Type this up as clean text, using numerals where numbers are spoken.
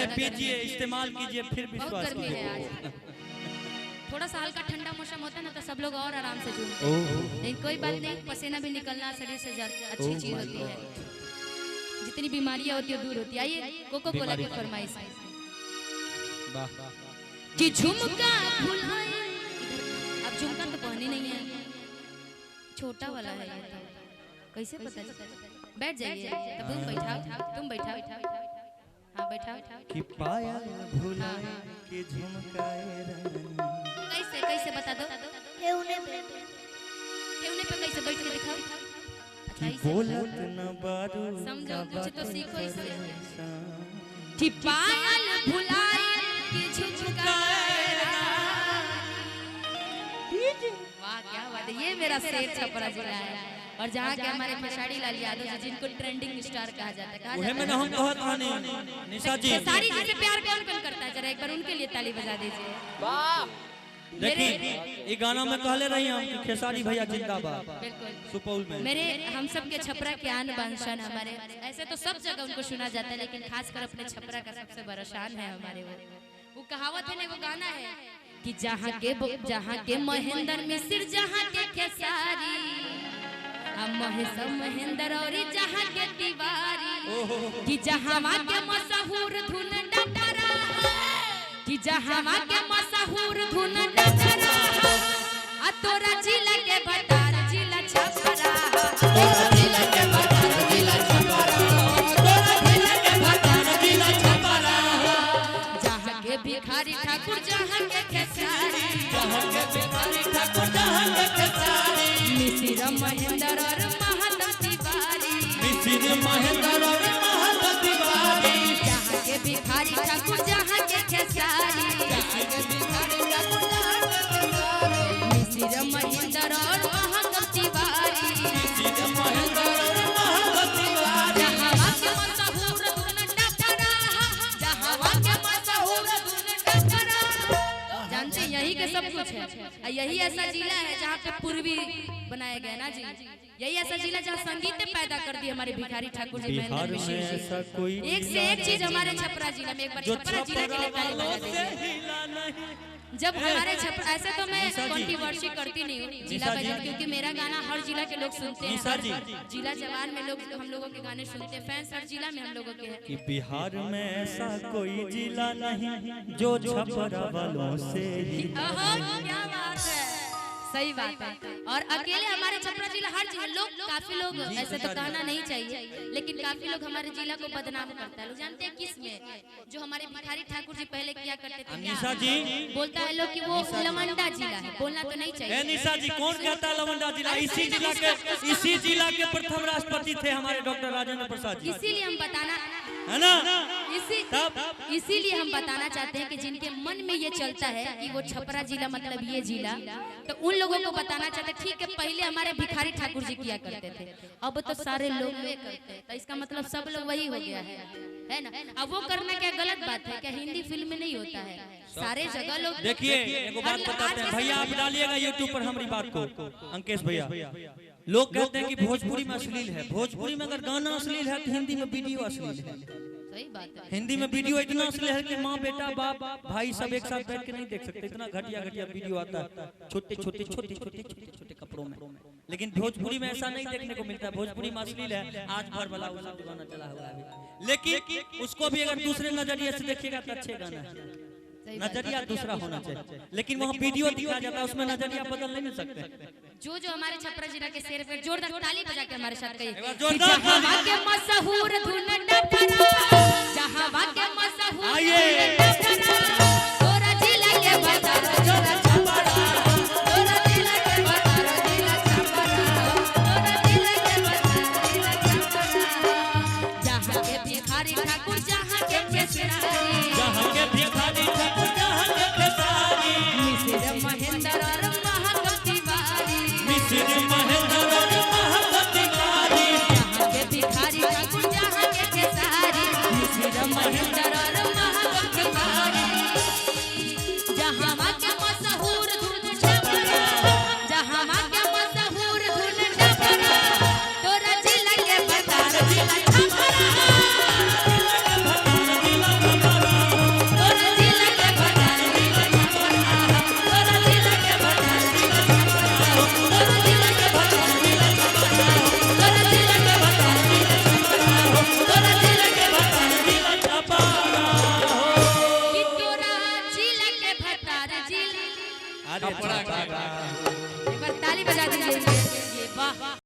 कहते हैं पीजिए, इस्तेमाल कीजिए, फिर विश्वास कीजिए। थोड़ा सा हल्का ठंडा मौसम होता है ना तो सब लोग और आराम से झूमते हैं। लेकिन कोई बात नहीं, पसीना भी निकलना शरीर से अच्छी चीज होती है। जितनी बीमारियां होती है दूर होती है। आइए कोको कोला की फरमाइश कि झुमका भुलाए। अब झुमका तो पहनी नहीं है, छोटा वाला है ये तो। कैसे पता चला? बैठ जाइए, तब तुम बैठाओ, तुम बैठाओ। हाँ बैठाओ। कि पायल भुलाए कि झुमकाए रानी। कैसे कैसे बता दो? ठेवने पे कैसे बैठ के दिखाओ। अच्छा ऐसे बोलत न बारू समझो, कुछ तो सीखो इससे। कि पायल भुलाए कि झुमकाए रानी। वाह क्या बात है, ये मेरा शेर छपरा जिला है। और जहाँ के हमारे खेसारी लाल यादव जी जिनको ट्रेंडिंग स्टार कहा जाता है, उहे में ना हम कहत रहने निशा जी। खेसारी जी से प्यार कौन कौन करता है? जरा एक बार उनके लिए ताली बजा दीजिए। वाह देखिए ये गाना में कहले रही हम कि खेसारी भैया जिंदाबाद। बिल्कुल सुपौल में मेरे हम सब के छपरा के आन बान शान हमारे। ऐसे तो सब जगह उनको सुना जाता है, लेकिन खासकर अपने छपरा का सबसे बड़ा शान है हमारे। वो कहावत है ना, वो गाना है कि जहाँ के महेंद्र मिश्र, जहाँ के खेसारी, महेंद्र और जहाँ के तिवारी, कि जहाँ के मशहूर धुन डकरा, कि जहाँ के मशहूर धुन डकरा, आ तोरा जिला के भटार जिला छपरा, तोरा जिला के भटार जिला छपरा, तोरा जिला के भटार जिला छपरा। जहाँ के भिखारी ठाकुर, जहाँ के खेसारी, जहाँ के भिखारी ठाकुर, जहाँ के खेसारी, मिश्र महेंद्र और महंत तिवारी, मिश्र महेंद्र और महंत तिवारी, जहाँ के भिखारी ठाकुर, जहाँ के खेसारी, जहाँ के भिखारी ठाकुर, जहाँ के खेसारी, मिश्र महेंद्र और महंत तिवारी, मिश्र महेंद्र और महंत तिवारी, जहाँ के मशहूर धुन डकरा, जहाँ के मशहूर धुन डकरा। जानते हैं यही के सब कुछ है। यही ऐसा जिला है जहाँ पे पूर्वी बनाया गया ना जी। यही ऐसा जिला जहाँ संगीत पैदा कर दी हमारे भिखारी ठाकुर जी, बिहार में ऐसा कोई एक से एक चीज हमारे छपरा जिला में। एक बार छपरा जिला के लिए ताली बजा दीजिए। जब हमारे छपरा, ऐसे तो मैं कंट्रोवर्सी करती नहीं हूँ जिला बजा, क्योंकि मेरा गाना हर जिला के लोग सुनते हैं। जिला जवान में लोग हम लोगों के गाने सुनते हैं, फैंस हर जिला में हम लोगों के हैं। कि बिहार में ऐसा कोई जिला नहीं जो छपरा वालों से ही। क्या बात है, सही बात है। और अकेले हमारे छपरा जिला, हर जिला लोग, काफी लोग, ऐसे तो कहना नहीं चाहिए, लेकिन काफी लोग हमारे जिला को बदनाम करता है। लोग जानते हैं किस में? जो हमारे भिखारी ठाकुर जी पहले किया करते थे। निशा जी बोलता है लोग कि वो लवंडा जिला है, बोलना तो नहीं चाहिए। निशा जी कौन कहता है लवंडा जिला? इसी जिला के प्रथम राष्ट्रपति थे हमारे डॉक्टर राजेंद्र प्रसाद जी। इसीलिए हम बताना है ना, इसीलिए हम बताना चाहते हैं कि जिनके मन में ये चलता है कि वो छपरा जिला मतलब ये जिला, तो उन लोगों को बताना चाहते हैं ठीक है पहले हमारे भिखारी ठाकुर जी किया करते थे, अब तो सारे लोग वे करते हैं, तो इसका मतलब सब लोग वही हो गया है ना। अब वो करना क्या गलत बात है क्या? हिंदी फिल्म में नहीं होता है, सारे जगह लोग। देखिए एगो बात बताते हैं भैया, आप डालिएगा यूट्यूब पर हमारी बात को, अंकेश भैया। लोग कहते हैं कि भोजपुरी में अश्लील है। भोजपुरी में अगर गाना अश्लील है तो हिंदी में वीडियो अश्लील है। सही बात है। हिंदी में वीडियो इतना अश्लील है कि माँ बेटा बाप भाई सब एक साथ बैठ के नहीं देख सकते। इतना घटिया घटिया वीडियो आता है, छोटे छोटे छोटे छोटे छोटे छोटे कपड़ों में। लेकिन भोजपुरी में ऐसा नहीं देखने को मिलता है। भोजपुरी में अश्लील है, आज भर वाला गाना चला हुआ है, लेकिन उसको भी अगर दूसरे नजरिए से देखिएगा तो अच्छे गाना है। नजरिया दूसरा होना चाहिए, लेकिन वहाँ वीडियो दिखाया जाता है, उसमें नजरिया बदल नहीं सकते। जो हमारे छपरा जिला के शेर पे जोरदार ताली बजा के हमारे साथ कहिए। जोरदार जहाँ के मशहूर धुन डकरा, जहाँ के